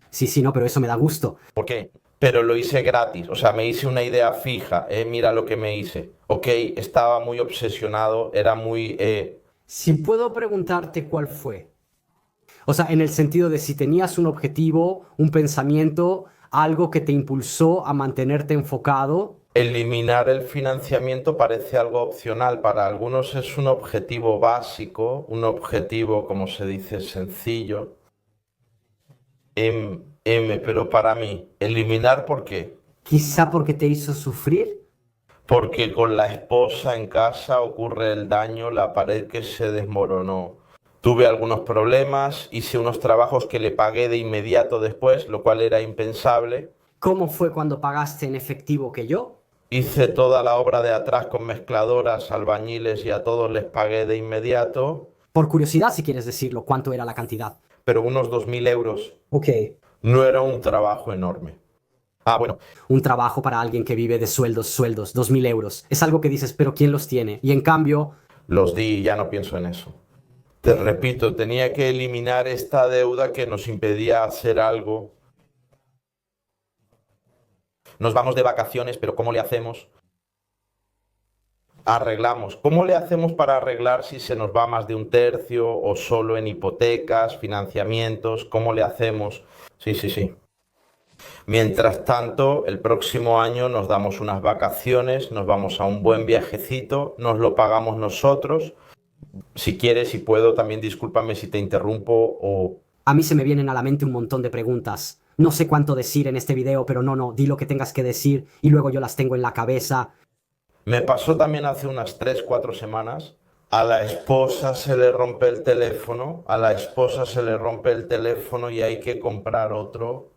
Sí, sí, no, pero eso me da gusto. ¿Por qué? Pero lo hice gratis, o sea, me hice una idea fija, mira lo que me hice. Ok, estaba muy obsesionado, era muy... Si puedo preguntarte cuál fue. O sea, en el sentido de si tenías un objetivo, un pensamiento, algo que te impulsó a mantenerte enfocado. Eliminar el financiamiento parece algo opcional, para algunos es un objetivo básico, un objetivo, como se dice, sencillo. Pero para mí, eliminar ¿por qué? Quizá porque te hizo sufrir. Porque con la esposa en casa ocurre el daño, la pared que se desmoronó. Tuve algunos problemas, hice unos trabajos que le pagué de inmediato después, lo cual era impensable. ¿Cómo fue cuando pagaste en efectivo que yo? Hice toda la obra de atrás con mezcladoras, albañiles y a todos les pagué de inmediato, Por curiosidad, si quieres decirlo, ¿cuánto era la cantidad? pero unos 2.000 euros. Ok. No era un trabajo enorme. Ah, bueno, Un trabajo para alguien que vive de sueldos, 2.000 euros. Es algo que dices, pero ¿quién los tiene? Y en cambio, los di y ya no pienso en eso. Te repito, tenía que eliminar esta deuda que nos impedía hacer algo. Nos vamos de vacaciones, pero ¿cómo le hacemos? Arreglamos. ¿Cómo le hacemos para arreglar si se nos va más de un tercio o solo en hipotecas, financiamientos? ¿Cómo le hacemos? Sí. Mientras tanto, el próximo año nos damos unas vacaciones, nos vamos a un buen viajecito, nos lo pagamos nosotros. Si quieres, si puedo, también discúlpame si te interrumpo o... a mí se me vienen a la mente un montón de preguntas. No sé cuánto decir en este video, pero no, di lo que tengas que decir y luego yo las tengo en la cabeza. Me pasó también hace unas 3 o 4 semanas. A la esposa se le rompe el teléfono, a la esposa se le rompe el teléfono y hay que comprar otro.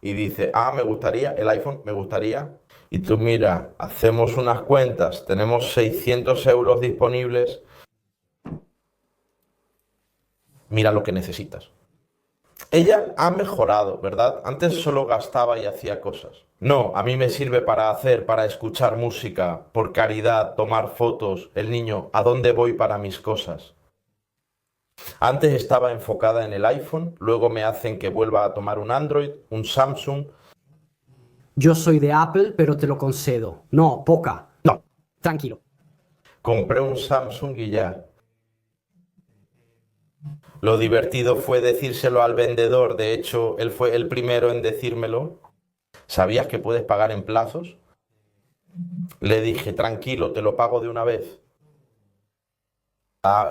Y dice, me gustaría, el iPhone, me gustaría. Y tú mira, hacemos unas cuentas, tenemos 600 euros disponibles. Mira lo que necesitas. Ella ha mejorado, ¿verdad? Antes solo gastaba y hacía cosas. No, a mí me sirve para hacer, para escuchar música, por caridad, tomar fotos. El niño, ¿a dónde voy para mis cosas? Antes estaba enfocada en el iPhone, luego me hacen que vuelva a tomar un Android, un Samsung. Yo soy de Apple, pero te lo concedo. No, poca. No, Tranquilo. compré un Samsung y ya. Lo divertido fue decírselo al vendedor, de hecho, él fue el primero en decírmelo. ¿Sabías que puedes pagar en plazos? Le dije, tranquilo, te lo pago de una vez.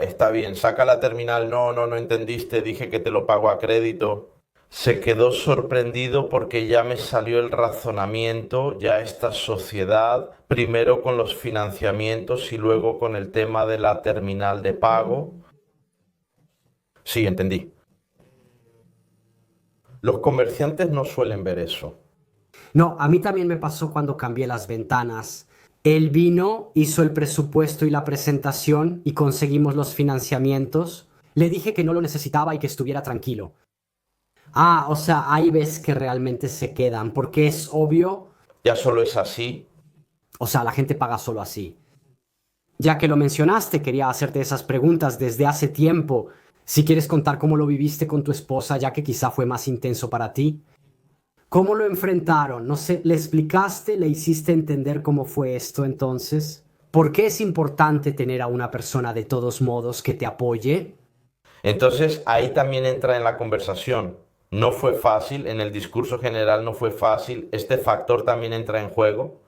Está bien, saca la terminal. No entendiste, dije que te lo pago a crédito. Se quedó sorprendido porque ya me salió el razonamiento, ya esta sociedad, primero con los financiamientos y luego con el tema de la terminal de pago. Sí, entendí. Los comerciantes no suelen ver eso. No, a mí también me pasó cuando cambié las ventanas. Él vino, hizo el presupuesto y la presentación y conseguimos los financiamientos. Le dije que no lo necesitaba y que estuviera tranquilo. Ah, o sea, hay veces que realmente se quedan, porque es obvio, Ya solo es así. o sea, la gente paga solo así. Ya que lo mencionaste, quería hacerte esas preguntas desde hace tiempo. Si quieres contar cómo lo viviste con tu esposa, ya que quizá fue más intenso para ti. ¿Cómo lo enfrentaron? No sé, ¿le explicaste, le hiciste entender cómo fue esto entonces? ¿Por qué es importante tener a una persona de todos modos que te apoye? Entonces ahí también entra en la conversación. No fue fácil, en el discurso general no fue fácil. Este factor también entra en juego,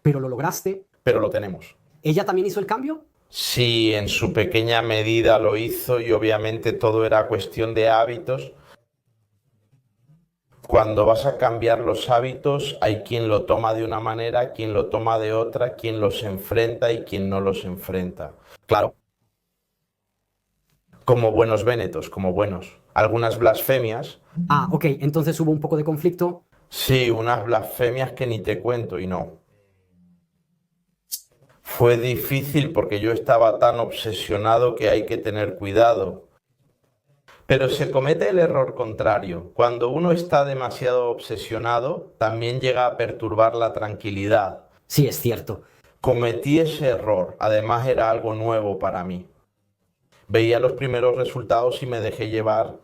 Pero lo lograste. pero lo tenemos. ¿Ella también hizo el cambio? Sí, en su pequeña medida lo hizo y obviamente todo era cuestión de hábitos. Cuando vas a cambiar los hábitos, hay quien lo toma de una manera, quien lo toma de otra, quien los enfrenta y quien no los enfrenta. Claro, como buenos vénetos, como buenos. Algunas blasfemias, Ah, ok, entonces hubo un poco de conflicto. sí, unas blasfemias que ni te cuento y no. Fue difícil porque yo estaba tan obsesionado que hay que tener cuidado. Pero se comete el error contrario. Cuando uno está demasiado obsesionado, también llega a perturbar la tranquilidad. Sí, es cierto. Cometí ese error, además era algo nuevo para mí. Veía los primeros resultados y me dejé llevar.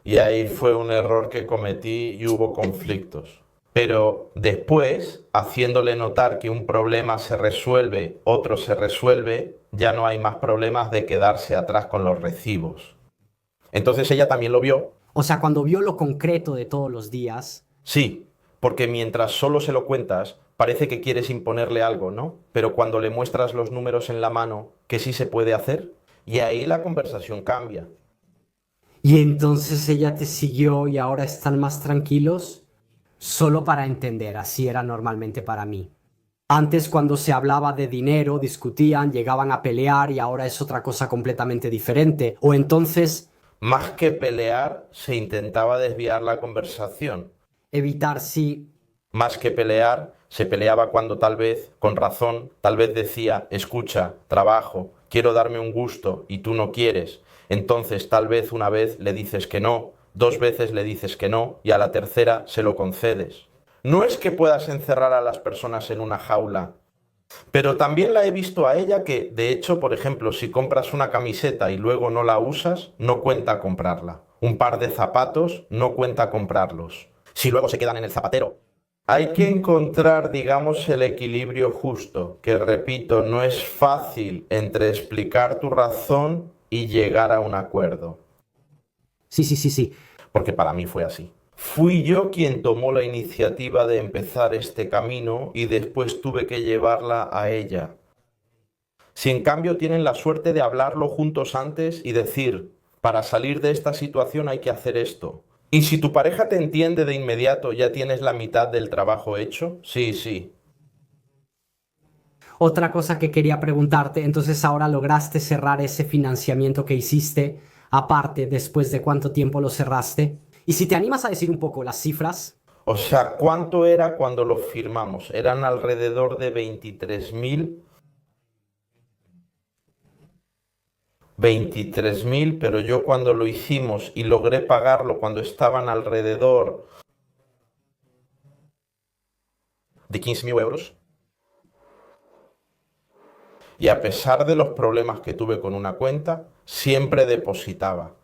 Y ahí fue un error que cometí y hubo conflictos. Pero después, haciéndole notar que un problema se resuelve, otro se resuelve, ya no hay más problemas de quedarse atrás con los recibos. Entonces ella también lo vio. O sea, cuando vio lo concreto de todos los días, Sí, porque mientras solo se lo cuentas, parece que quieres imponerle algo, ¿no? Pero cuando le muestras los números en la mano, que sí se puede hacer, y ahí la conversación cambia. y entonces ella te siguió y ahora están más tranquilos, solo para entender, así era normalmente para mí. Antes cuando se hablaba de dinero, discutían, llegaban a pelear y ahora es otra cosa completamente diferente. O entonces Más que pelear, se intentaba desviar la conversación. evitar si... Más que pelear, se peleaba cuando tal vez, con razón, tal vez decía, escucha, trabajo, quiero darme un gusto y tú no quieres. Entonces tal vez una vez le dices que no, dos veces le dices que no y a la tercera se lo concedes. No es que puedas encerrar a las personas en una jaula, pero también la he visto a ella que, de hecho, por ejemplo, si compras una camiseta y luego no la usas, no cuenta comprarla. Un par de zapatos, no cuenta comprarlos. Si luego se quedan en el zapatero. Hay que encontrar, digamos, el equilibrio justo, que repito, no es fácil entre explicar tu razón y llegar a un acuerdo, Sí, sí, sí, sí. porque para mí fue así. Fui yo quien tomó la iniciativa de empezar este camino y después tuve que llevarla a ella. Si en cambio tienen la suerte de hablarlo juntos antes y decir, para salir de esta situación hay que hacer esto. Y si tu pareja te entiende de inmediato, ya tienes la mitad del trabajo hecho. Sí, sí. Otra cosa que quería preguntarte, entonces ahora lograste cerrar ese financiamiento que hiciste, aparte, después de cuánto tiempo lo cerraste. Y si te animas a decir un poco las cifras, O sea, ¿cuánto era cuando lo firmamos? Eran alrededor de 23.000, pero yo cuando lo hicimos y logré pagarlo cuando estaban alrededor de 15.000 euros, y a pesar de los problemas que tuve con una cuenta, siempre depositaba,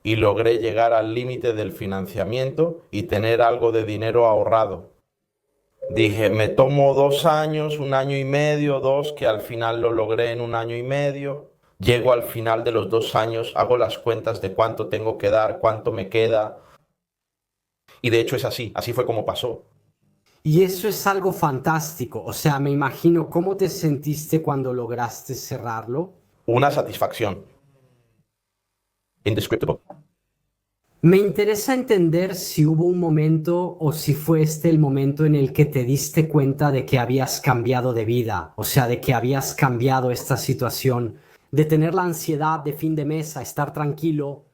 y logré llegar al límite del financiamiento y tener algo de dinero ahorrado. Dije, me tomo 2 años, 1 año y medio, dos, que al final lo logré en 1 año y medio. Llego al final de los 2 años, hago las cuentas de cuánto tengo que dar, cuánto me queda. Y de hecho es así, así fue como pasó. y eso es algo fantástico. O sea, me imagino cómo te sentiste cuando lograste cerrarlo. Una satisfacción. Indescriptible. Me interesa entender si hubo un momento o si fue este el momento en el que te diste cuenta de que habías cambiado de vida, o sea, de que habías cambiado esta situación, de tener la ansiedad de fin de mes a estar tranquilo.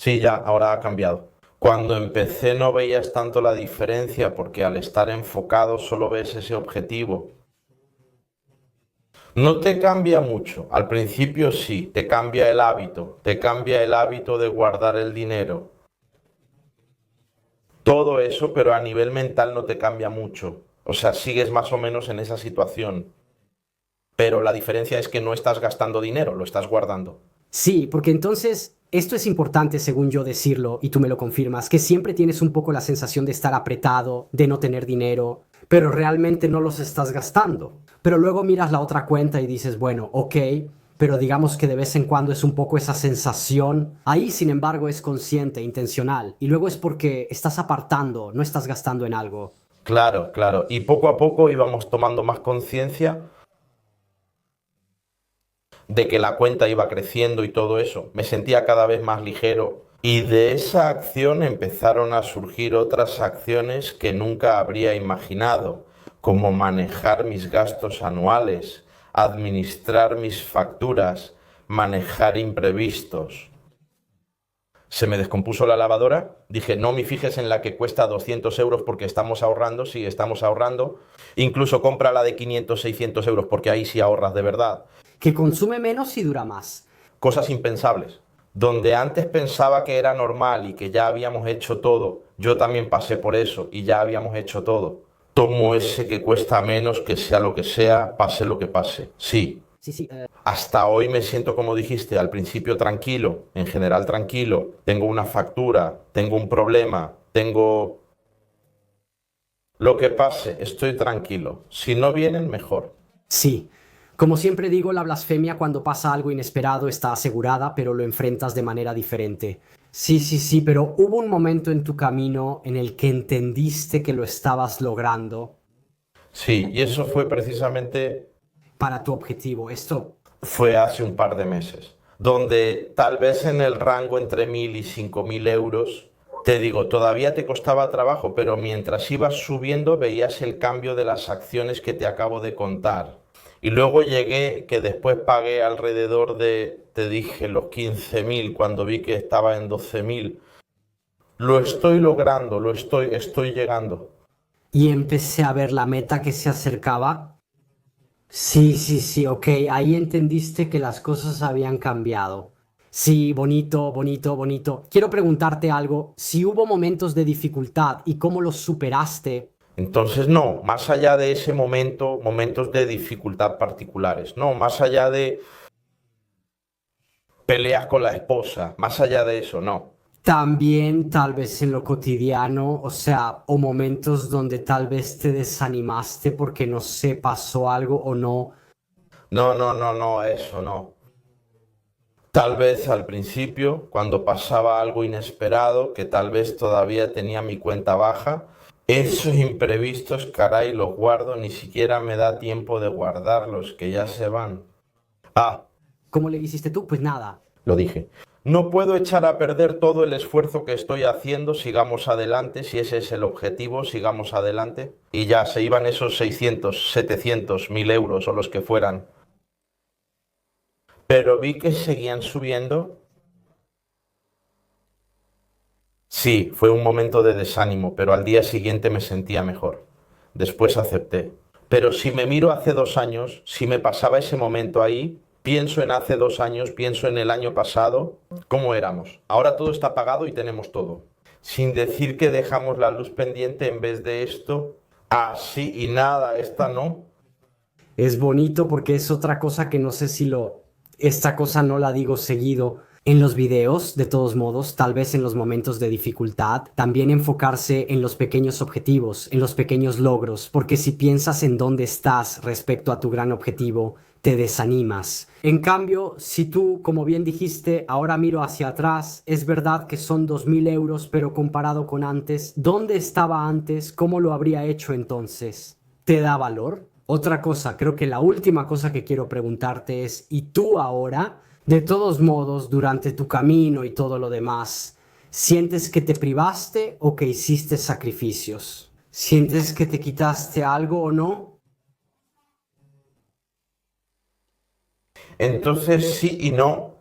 Sí, ya, ahora ha cambiado. Cuando empecé no veías tanto la diferencia porque al estar enfocado solo ves ese objetivo. No te cambia mucho. Al principio sí, te cambia el hábito de guardar el dinero. Todo eso, pero a nivel mental no te cambia mucho. O sea, sigues más o menos en esa situación. Pero la diferencia es que no estás gastando dinero, lo estás guardando. Sí, porque entonces esto es importante según yo decirlo y tú me lo confirmas, que siempre tienes un poco la sensación de estar apretado, de no tener dinero, pero realmente no los estás gastando. Pero luego miras la otra cuenta y dices, bueno, ok, pero digamos que de vez en cuando es un poco esa sensación. Ahí, sin embargo, es consciente, intencional. Y luego es porque estás apartando, no estás gastando en algo. Claro, claro. Y poco a poco íbamos tomando más conciencia de que la cuenta iba creciendo y todo eso. Me sentía cada vez más ligero. Y de esa acción empezaron a surgir otras acciones que nunca habría imaginado, como manejar mis gastos anuales, administrar mis facturas, manejar imprevistos. Se me descompuso la lavadora, dije, no me fijes en la que cuesta 200 euros porque estamos ahorrando, sí, estamos ahorrando. Incluso compra la de 500, 600 euros porque ahí sí ahorras de verdad. Que consume menos y dura más. Cosas impensables. Donde antes pensaba que era normal y que ya habíamos hecho todo, yo también pasé por eso y ya habíamos hecho todo. Tomo ese que cuesta menos, que sea lo que sea, pase lo que pase. Sí. Sí, sí. Hasta hoy me siento, como dijiste, al principio tranquilo, en general tranquilo. Tengo una factura, tengo un problema, tengo lo que pase, estoy tranquilo. Si no vienen, mejor. Sí. Como siempre digo, la blasfemia cuando pasa algo inesperado está asegurada, pero lo enfrentas de manera diferente. Sí, sí, sí, pero hubo un momento en tu camino en el que entendiste que lo estabas logrando Sí, y eso fue precisamente para tu objetivo. Esto, fue hace un par de meses, donde tal vez en el rango entre 1.000 y 5.000 euros, te digo, todavía te costaba trabajo, pero mientras ibas subiendo veías el cambio de las acciones que te acabo de contar. Y luego llegué, que después pagué alrededor de, te dije, los 15.000 cuando vi que estaba en 12.000. Lo estoy logrando, estoy llegando. y empecé a ver la meta que se acercaba. Sí, sí, sí, ok, ahí entendiste que las cosas habían cambiado. Sí, bonito, bonito, bonito. Quiero preguntarte algo, si hubo momentos de dificultad y cómo los superaste. Entonces, no, más allá de ese momento, momentos de dificultad particulares, no, más allá de peleas con la esposa, más allá de eso, no. También tal vez en lo cotidiano, o sea, o momentos donde tal vez te desanimaste porque no sé, pasó algo o no. No, no, no, no, eso no. Tal vez al principio, cuando pasaba algo inesperado, que tal vez todavía tenía mi cuenta baja, esos imprevistos, caray, los guardo, ni siquiera me da tiempo de guardarlos, que ya se van. Ah, ¿Cómo le hiciste tú? Pues nada. lo dije. No puedo echar a perder todo el esfuerzo que estoy haciendo, sigamos adelante, si ese es el objetivo, sigamos adelante. Y ya se iban esos 600, 700, 1.000 euros o los que fueran. Pero vi que seguían subiendo. Sí, fue un momento de desánimo, pero al día siguiente me sentía mejor. Después acepté. Pero si me miro hace 2 años, si me pasaba ese momento ahí, pienso en hace 2 años, pienso en el año pasado, ¿cómo éramos? Ahora todo está pagado y tenemos todo. Sin decir que dejamos la luz pendiente en vez de esto, así y nada, esta no. Es bonito porque es otra cosa que no sé si lo... Esta cosa no la digo seguido en los videos, de todos modos, tal vez en los momentos de dificultad, también enfocarse en los pequeños objetivos, en los pequeños logros, porque si piensas en dónde estás respecto a tu gran objetivo, te desanimas. En cambio, si tú, como bien dijiste, ahora miro hacia atrás, es verdad que son 2.000 euros, pero comparado con antes, ¿dónde estaba antes? ¿Cómo lo habría hecho entonces? ¿Te da valor? Otra cosa, creo que la última cosa que quiero preguntarte es, ¿y tú ahora, de todos modos, durante tu camino y todo lo demás, sientes que te privaste o que hiciste sacrificios? ¿Sientes que te quitaste algo o no? Entonces sí y no.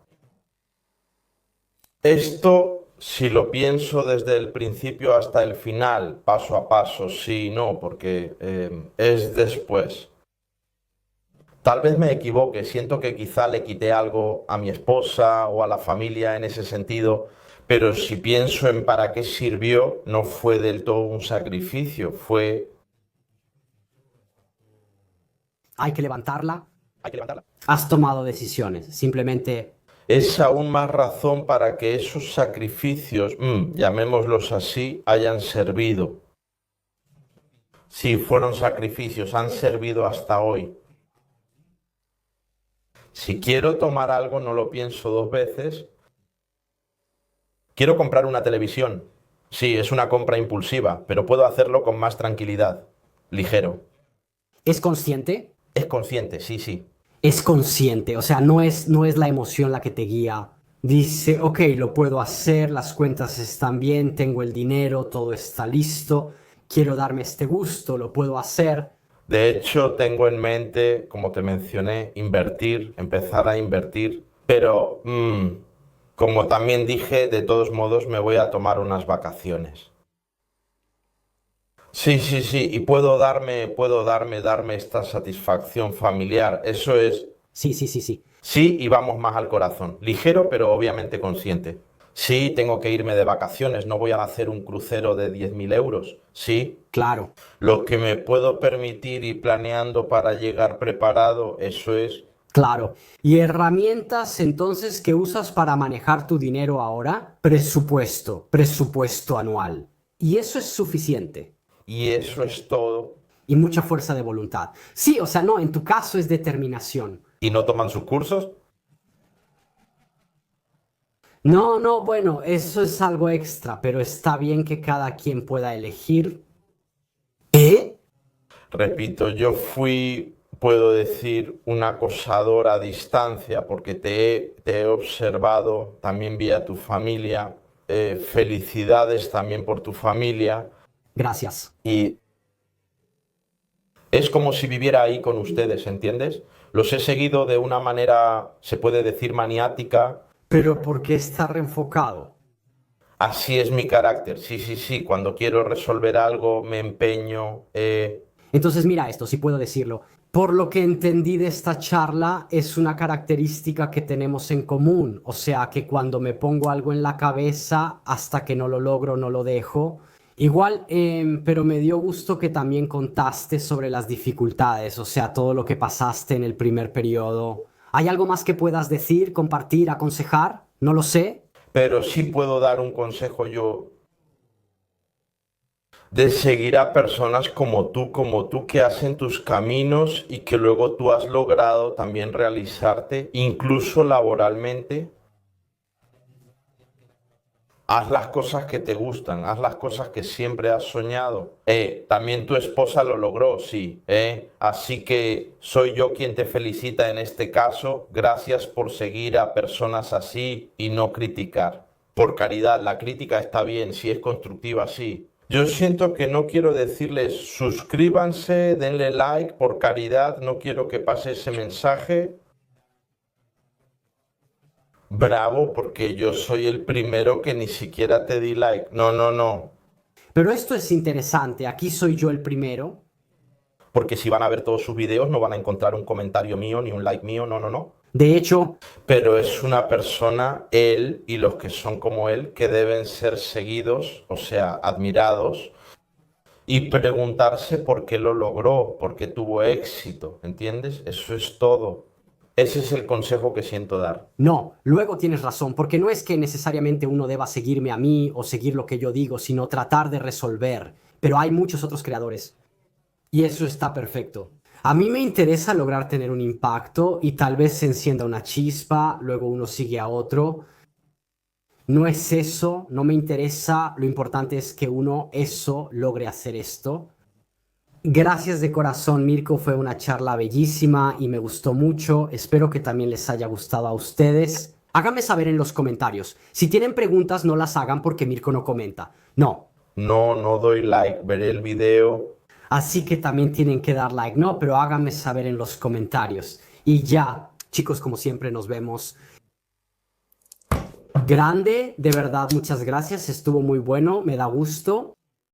Esto Si lo pienso desde el principio hasta el final, paso a paso, sí y no, porque es después. Tal vez me equivoque, siento que quizá le quité algo a mi esposa o a la familia en ese sentido, pero si pienso en para qué sirvió, no fue del todo un sacrificio, fue... Hay que levantarla. Hay que levantarla. Has tomado decisiones. Simplemente, Es aún más razón para que esos sacrificios, llamémoslos así, hayan servido. Sí, fueron sacrificios, han servido hasta hoy. Si quiero tomar algo, no lo pienso dos veces. Quiero comprar una televisión. Sí, es una compra impulsiva, pero puedo hacerlo con más tranquilidad. Ligero. ¿es consciente? Es consciente, sí, sí. Es consciente. O sea, no es la emoción la que te guía. Dice, ok, lo puedo hacer, las cuentas están bien, tengo el dinero, todo está listo, quiero darme este gusto, lo puedo hacer. De hecho, tengo en mente, como te mencioné, invertir, empezar a invertir, pero como también dije, de todos modos me voy a tomar unas vacaciones. Sí, sí, sí, y darme esta satisfacción familiar. Eso es, Sí, sí, sí, sí. sí, y vamos más al corazón. Ligero, pero obviamente consciente. Sí, tengo que irme de vacaciones, no voy a hacer un crucero de 10.000 euros. Sí, Claro, lo que me puedo permitir y planeando para llegar preparado, eso es. claro. ¿Y herramientas entonces que usas para manejar tu dinero ahora? Presupuesto anual. Y eso es suficiente. Y eso es todo. Y mucha fuerza de voluntad. Sí, o sea, no, en tu caso es determinación. ¿Y no toman sus cursos? No, no, bueno, eso es algo extra, pero está bien que cada quien pueda elegir. ¿Eh? Repito, yo fui, puedo decir, un acosador a distancia porque te he observado, también vi a tu familia. Felicidades también por tu familia. Gracias. Y es como si viviera ahí con ustedes, ¿entiendes? Los he seguido de una manera, se puede decir, maniática. Pero ¿por qué está reenfocado? Así es mi carácter. Sí, sí, sí. Cuando quiero resolver algo, me empeño. Entonces mira esto, si puedo decirlo. Por lo que entendí de esta charla, es una característica que tenemos en común. O sea, que cuando me pongo algo en la cabeza, hasta que no lo logro, no lo dejo. Igual, pero me dio gusto que también contaste sobre las dificultades, o sea, todo lo que pasaste en el primer periodo. ¿Hay algo más que puedas decir, compartir, aconsejar? No lo sé. Pero sí puedo dar un consejo yo de seguir a personas como tú, que hacen tus caminos y que luego tú has logrado también realizarte, incluso laboralmente. Haz las cosas que te gustan, haz las cosas que siempre has soñado. También tu esposa lo logró, sí. Así que soy yo quien te felicita en este caso. Gracias por seguir a personas así y no criticar. Por caridad, la crítica está bien, si es constructiva, sí. Yo siento que no quiero decirles suscríbanse, denle like, por caridad, no quiero que pase ese mensaje. Bravo, porque yo soy el primero que ni siquiera te di like. No, no, no. Pero esto es interesante, aquí soy yo el primero. Porque si van a ver todos sus videos no van a encontrar un comentario mío ni un like mío, no, no, no. De hecho, Pero es una persona, él y los que son como él, que deben ser seguidos, o sea, admirados, y preguntarse por qué lo logró, por qué tuvo éxito, ¿entiendes? Eso es todo. Ese es el consejo que siento dar. no, luego tienes razón, porque no es que necesariamente uno deba seguirme a mí o seguir lo que yo digo, sino tratar de resolver. Pero hay muchos otros creadores. Y eso está perfecto. A mí me interesa lograr tener un impacto y tal vez se encienda una chispa, luego uno sigue a otro. No es eso, no me interesa, lo importante es que uno eso logre hacer esto. Gracias de corazón, Mirko, fue una charla bellísima y me gustó mucho. Espero que también les haya gustado a ustedes. Háganme saber en los comentarios. Si tienen preguntas, no las hagan porque Mirko no comenta. No. No, no doy like, veré el video. Así que también tienen que dar like. No, pero háganme saber en los comentarios. Y ya, chicos, como siempre, nos vemos. grande, de verdad, muchas gracias, estuvo muy bueno, me da gusto.